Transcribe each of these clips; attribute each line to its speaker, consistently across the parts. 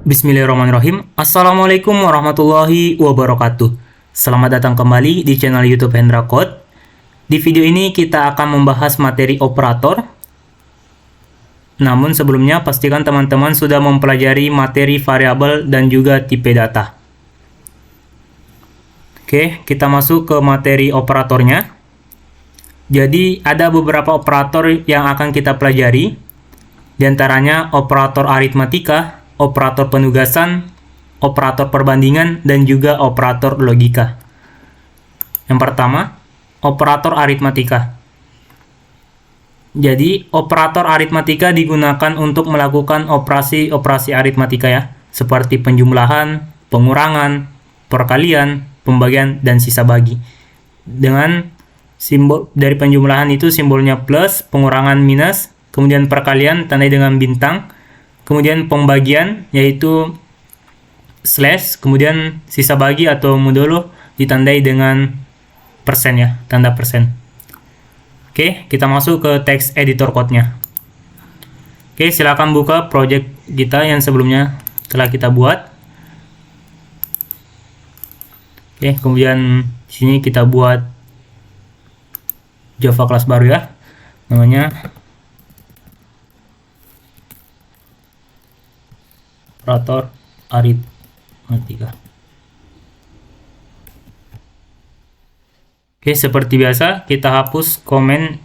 Speaker 1: Bismillahirrahmanirrahim. Assalamualaikum warahmatullahi wabarakatuh. Selamat datang kembali di channel YouTube Hendra Code. Di video ini kita akan membahas materi operator. Namun sebelumnya pastikan teman-teman sudah mempelajari materi variabel dan juga tipe data. Oke, kita masuk ke materi operatornya. Jadi ada beberapa operator yang akan kita pelajari. Di antaranya operator aritmatika, operator penugasan, operator perbandingan, dan juga operator logika. Yang pertama, operator aritmatika. Jadi, operator aritmatika digunakan untuk melakukan operasi-operasi aritmatika ya, seperti penjumlahan, pengurangan, perkalian, pembagian, dan sisa bagi. Dengan simbol dari penjumlahan itu simbolnya plus, pengurangan minus, kemudian perkalian tandai dengan bintang, kemudian pembagian yaitu slash, kemudian sisa bagi atau modulo ditandai dengan persen ya, tanda persen. Oke, kita masuk ke text editor code-nya. Oke, silakan buka project kita yang sebelumnya telah kita buat. Oke, kemudian di sini kita buat Java kelas baru ya, namanya operator aritmatika. Oke, seperti biasa kita hapus komen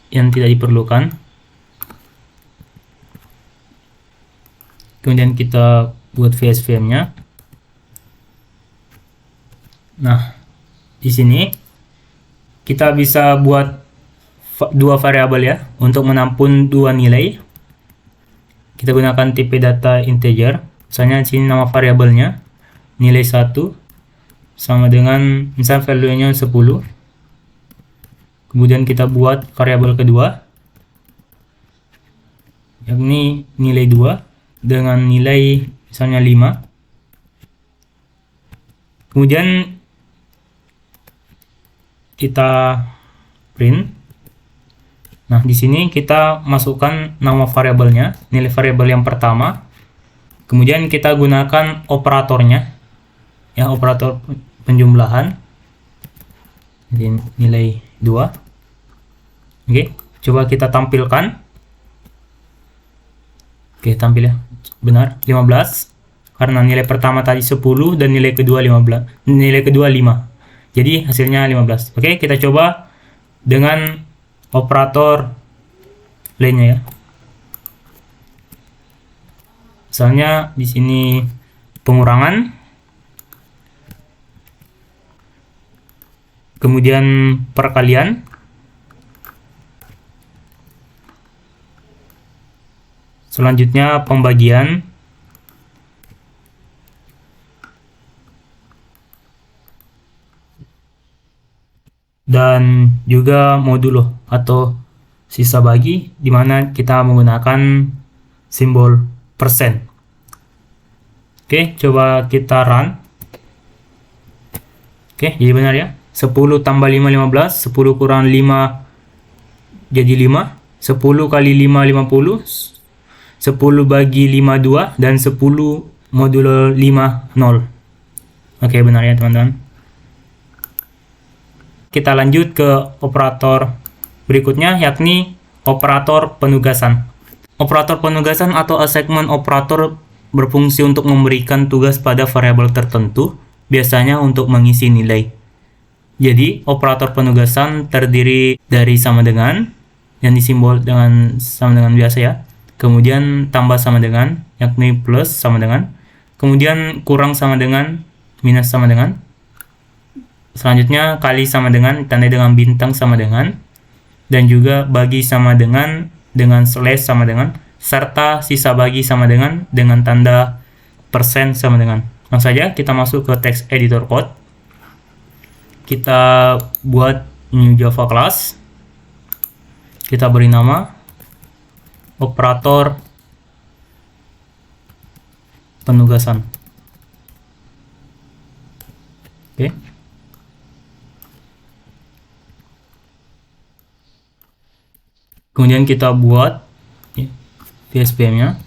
Speaker 1: yang tidak diperlukan. Kemudian kita buat VSVM-nya. Nah, di sini kita bisa buat dua variabel ya untuk menampung dua nilai. Kita gunakan tipe data integer. Misalnya di sini nama variabelnya nilai 1 sama dengan misalnya value-nya 10. Kemudian kita buat variabel kedua yakni nilai 2 dengan nilai misalnya 5. Kemudian kita print. Nah, di sini kita masukkan nama variabelnya, nilai variabel yang pertama. Kemudian kita gunakan operatornya, ya, operator penjumlahan. Jadi nilai 2. Oke, coba kita tampilkan. Oke, tampil ya. Benar, 15. Karena nilai pertama tadi 10 dan nilai kedua 15. Nilai kedua 5. Jadi hasilnya 15. Oke, kita coba dengan operator lainnya ya. Misalnya di sini pengurangan, kemudian perkalian, selanjutnya pembagian, dan juga modulo atau sisa bagi, di mana kita menggunakan simbol persen. Oke, coba kita run. Oke, jadi benar ya. 10 tambah 5 15, 10 kurang 5 jadi 5, 10 kali 5 50, 10 bagi 5 2, dan 10 modulo 5 0. Oke, benar ya teman-teman. Kita lanjut ke operator berikutnya, yakni operator penugasan. Operator penugasan atau assignment operator berfungsi untuk memberikan tugas pada variabel tertentu, biasanya untuk mengisi nilai. Jadi, operator penugasan terdiri dari sama dengan, yang disimbol dengan sama dengan biasa ya. Kemudian tambah sama dengan, yakni plus sama dengan. Kemudian kurang sama dengan, minus sama dengan. Selanjutnya kali sama dengan, tandai dengan bintang sama dengan, dan juga bagi sama dengan slash sama dengan, serta sisa bagi sama dengan tanda persen sama dengan. Langsung saja kita masuk ke text editor code. Kita buat new Java class. Kita beri nama operator penugasan. Oke. Kemudian kita buat VSVM-nya.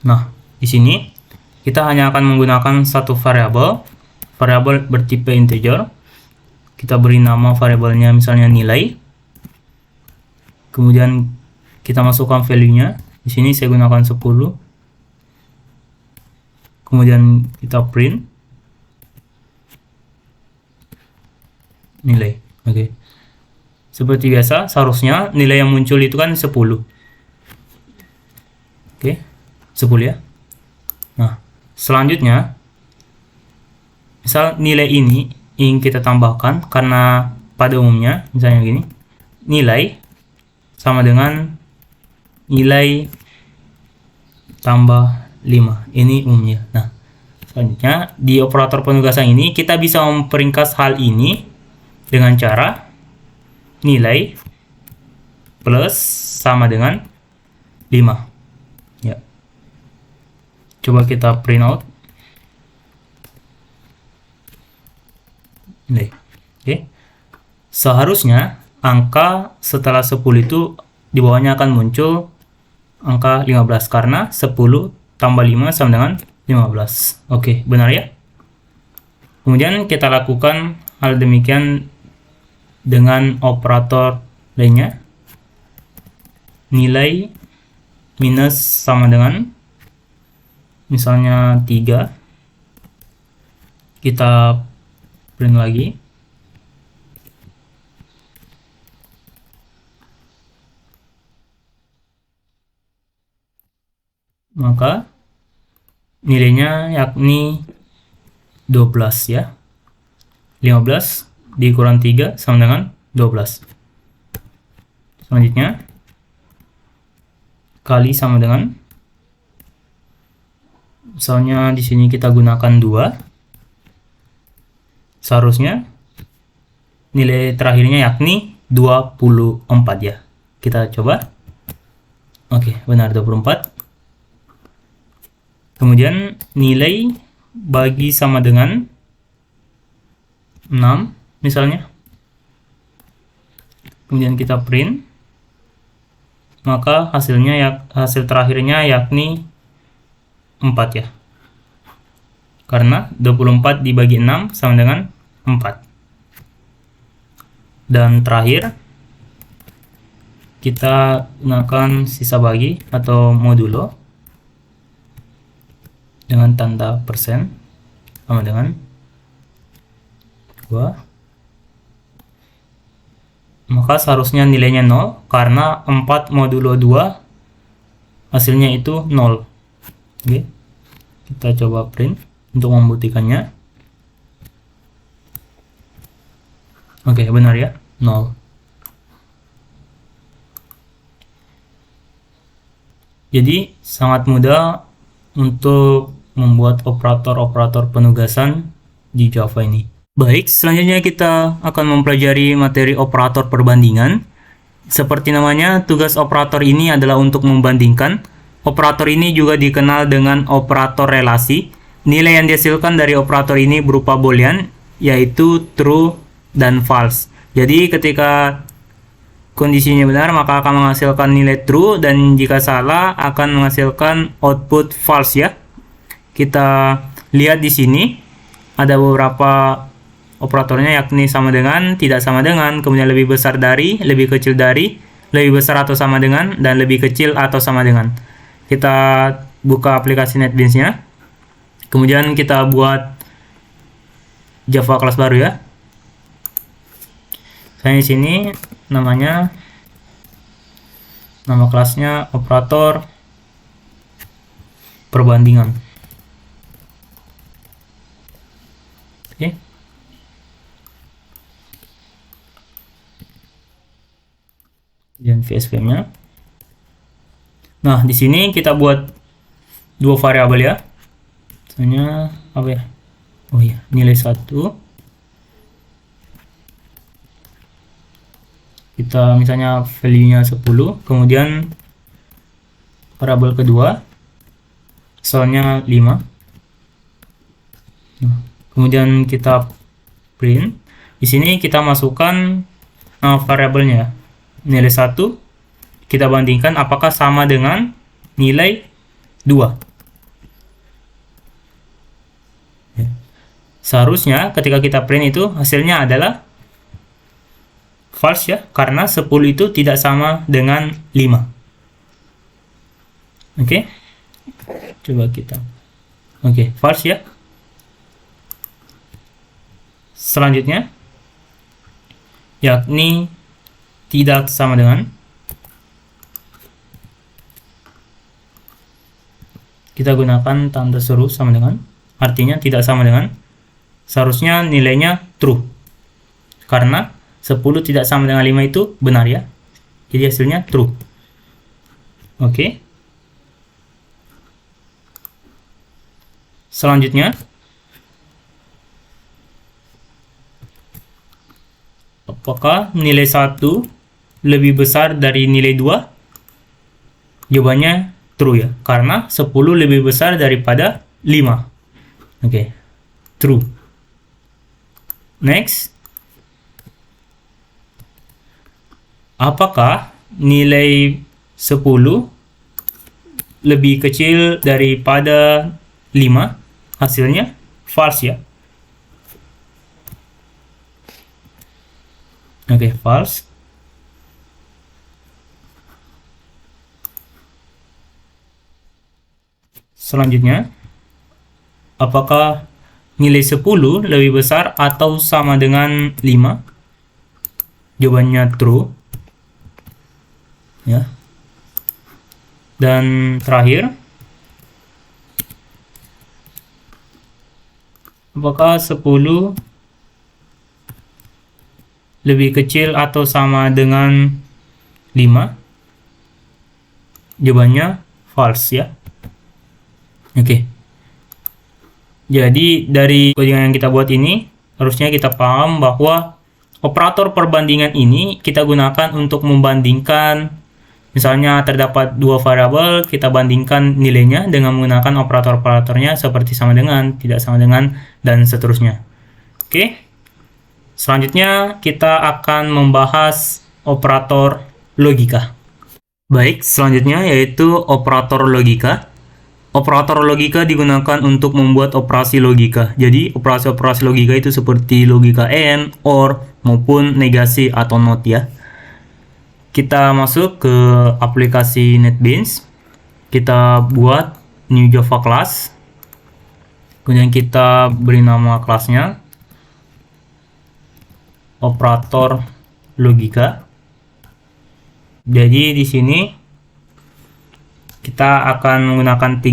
Speaker 1: Nah, di sini kita hanya akan menggunakan satu variabel bertipe integer. Kita beri nama variabelnya misalnya nilai. Kemudian kita masukkan value-nya. Di sini saya gunakan 10. Kemudian kita print nilai. Oke. Seperti biasa, seharusnya nilai yang muncul itu kan 10. Oke. 10 ya. Nah, selanjutnya misal nilai ini ingin kita tambahkan, karena pada umumnya misalnya gini, nilai sama dengan nilai tambah 5. Ini umumnya. Nah, selanjutnya di operator penugasan ini kita bisa memperingkas hal ini dengan cara nilai plus sama dengan 5. Ya. Coba kita print out nilai. Oke. Seharusnya angka setelah 10 itu di bawahnya akan muncul angka 15 karena 10 tambah 5 sama dengan 15. Oke, benar ya? Kemudian kita lakukan hal demikian dengan operator lainnya. Nilai minus sama dengan misalnya 3. Kita print lagi. Maka nilainya yakni 12 ya. 15 dikurang 3 sama dengan 12. Selanjutnya kali sama dengan, misalnya di sini kita gunakan 2. Seharusnya nilai terakhirnya yakni 24 ya. Kita coba. Oke, benar 24. Kemudian nilai bagi sama dengan 6 misalnya. Kemudian kita print. Maka hasil terakhirnya yakni 4 ya. Karena 24 dibagi 6 sama dengan 4. Dan terakhir kita gunakan sisa bagi atau modulo dengan tanda persen sama dengan 2. Maka seharusnya nilainya 0 karena 4 modulo 2 hasilnya itu 0. Oke. Kita coba print untuk membuktikannya. Oke, benar ya, 0. Jadi sangat mudah untuk membuat operator-operator penugasan di Java ini. Baik, selanjutnya kita akan mempelajari materi operator perbandingan. Seperti namanya, tugas operator ini adalah untuk membandingkan. Operator ini juga dikenal dengan operator relasi. Nilai yang dihasilkan dari operator ini berupa boolean, yaitu true dan false. Jadi ketika kondisinya benar, maka akan menghasilkan nilai true, dan jika salah akan menghasilkan output false ya. Kita lihat di sini ada beberapa operatornya, yakni sama dengan, tidak sama dengan, kemudian lebih besar dari, lebih kecil dari, lebih besar atau sama dengan, dan lebih kecil atau sama dengan. Kita buka aplikasi NetBeans-nya. Kemudian kita buat Java kelas baru ya. Saya di sini nama kelasnya operator perbandingan. Oke. Dan VSPM-nya. Nah, di sini kita buat dua variabel ya. Misalnya apa ya? Oh iya, nilai 1. Kita misalnya value-nya 10, kemudian variabel kedua soalnya 5. Nah, kemudian kita print. Di sini kita masukkan variabelnya. Nilai 1 kita bandingkan apakah sama dengan nilai 2. Seharusnya ketika kita print itu hasilnya adalah false ya, karena 10 itu tidak sama dengan 5. Oke. Coba kita. Oke, false ya. Selanjutnya yakni tidak sama dengan, kita gunakan tanda seru sama dengan, artinya tidak sama dengan. Seharusnya nilainya true, karena 10 tidak sama dengan 5 itu benar ya, jadi hasilnya true. Oke. Selanjutnya, apakah nilai 1 lebih besar dari nilai 2? Jawabannya true ya, karena 10 lebih besar daripada 5. Oke, true. Next, apakah nilai 10 lebih kecil daripada 5? Hasilnya false ya. Oke, false. Selanjutnya, apakah nilai 10 lebih besar atau sama dengan 5? Jawabannya true. Ya. Dan terakhir, apakah 10 lebih kecil atau sama dengan 5? Jawabannya false ya. Oke. Jadi dari codingan yang kita buat ini, harusnya kita paham bahwa operator perbandingan ini kita gunakan untuk membandingkan, misalnya terdapat dua variabel, kita bandingkan nilainya dengan menggunakan operator-operatornya seperti sama dengan, tidak sama dengan, dan seterusnya. Oke. Selanjutnya kita akan membahas operator logika. Baik, selanjutnya yaitu operator logika. Operator logika digunakan untuk membuat operasi logika. Jadi, operasi-operasi logika itu seperti logika AND, OR, maupun negasi atau not ya. Kita masuk ke aplikasi NetBeans. Kita buat new Java class. Kemudian kita beri nama kelasnya operator logika. Jadi di sini kita akan menggunakan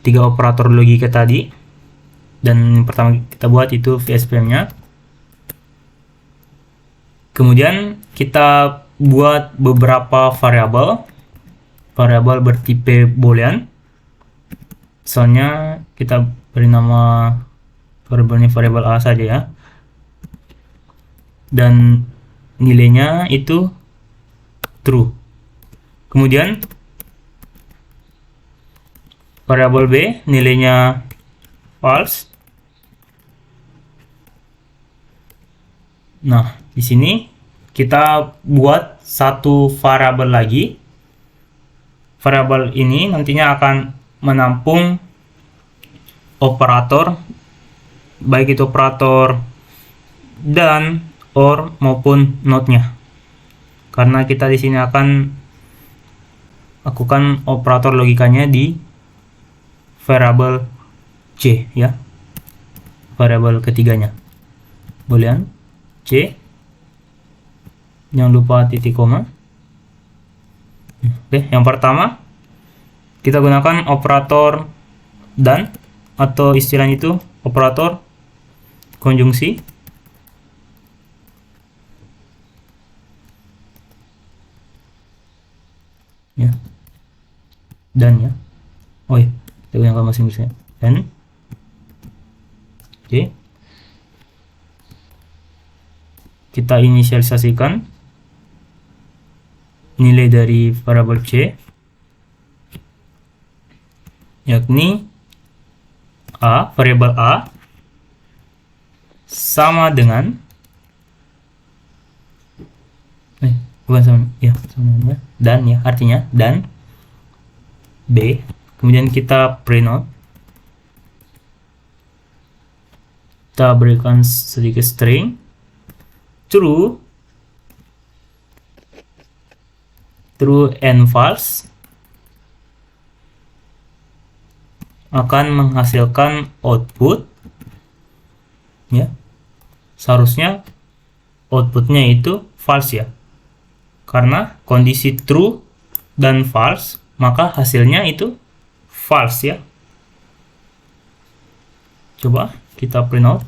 Speaker 1: tiga operator logika tadi, dan yang pertama kita buat itu VSPM-nya. Kemudian kita buat beberapa variabel bertipe boolean. Misalnya kita beri nama variabelnya variabel A saja ya, dan nilainya itu true. Kemudian variabel B nilainya false. Nah, di sini kita buat satu variabel lagi. Variabel ini nantinya akan menampung operator, baik itu operator dan, or, maupun not-nya. Karena kita di sini akan lakukan operator logikanya di variabel C ya, variabel ketiganya boolean C, jangan lupa titik koma. Oke, yang pertama kita gunakan operator dan, atau istilahnya itu operator konjungsi. Ya, dan ya, oh ya, kita gunakan masing masing dan. Oke, kita inisialisasikan nilai dari variabel C, yakni A, variabel A sama dengan bukan sama ya, sama dengan dan ya, artinya dan B. Kemudian kita print out Kita berikan sedikit string true and false akan menghasilkan output ya. Seharusnya outputnya itu false ya, karena kondisi true dan false maka hasilnya itu false ya. Coba kita print out.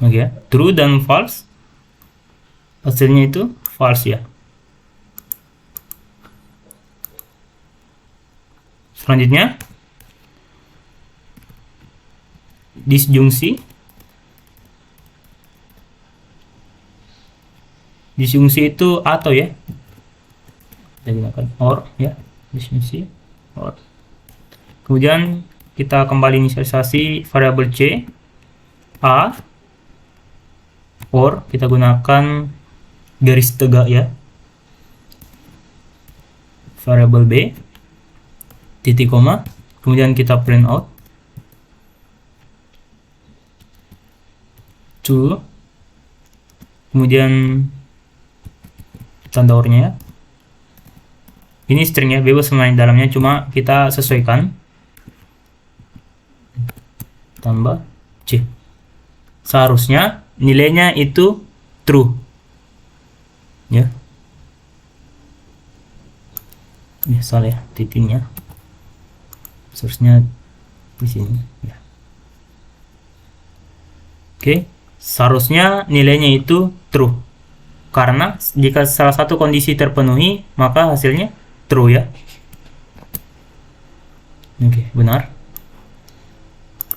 Speaker 1: Oke, true dan false hasilnya itu false ya. Selanjutnya disjungsi itu atau ya, kita gunakan or ya, disjungsi or. Kemudian kita kembali inisialisasi variabel c a, or kita gunakan garis tegak ya, variabel b titik koma, kemudian kita print out to, kemudian tanda ornya ya. Ini stringnya bebas main dalamnya, cuma kita sesuaikan tambah c. Seharusnya nilainya itu true ya. Ini salah ya titiknya, seharusnya di sini ya. Oke, seharusnya nilainya itu true, karena jika salah satu kondisi terpenuhi maka hasilnya true ya. Oke, benar.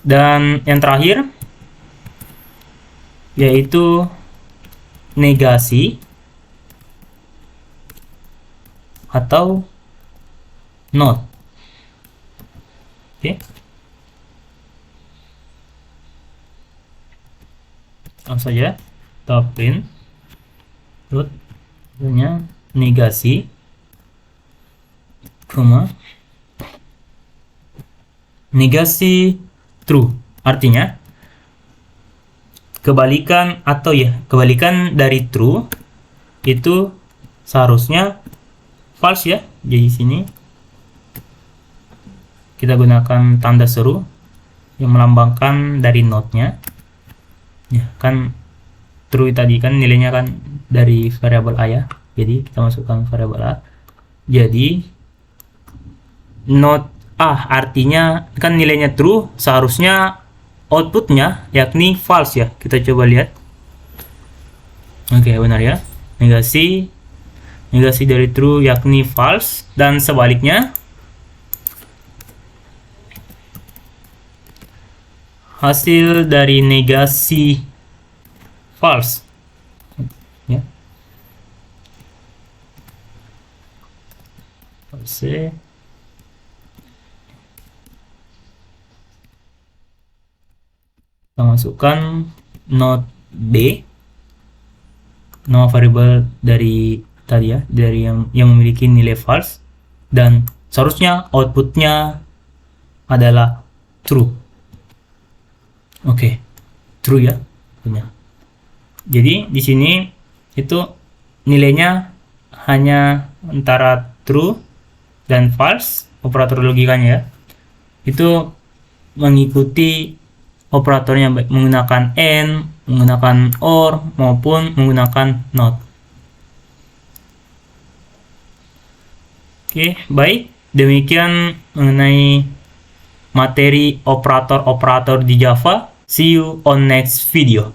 Speaker 1: Dan yang terakhir yaitu negasi atau not. Oke, langsung saja kita print root nya negasi, negasi true, artinya kebalikan atau ya, kebalikan dari true itu seharusnya false ya. Jadi sini kita gunakan tanda seru yang melambangkan dari not-nya ya, kan true tadi kan nilainya kan dari variabel a ya, jadi kita masukkan variabel a. Jadi not a artinya kan nilainya true, seharusnya outputnya yakni false ya. Kita coba lihat. Oke, benar ya, negasi dari true yakni false, dan sebaliknya hasil dari negasi false ya. False. Kita masukkan not b, nama variabel dari tadi ya, dari yang memiliki nilai false, dan seharusnya outputnya adalah true. Oke, true ya punya. Jadi di sini itu nilainya hanya antara true dan false, operator logikanya ya. Itu mengikuti operatornya baik menggunakan and, menggunakan or, maupun menggunakan not. Oke, baik. Demikian mengenai materi operator-operator di Java. See you on next video.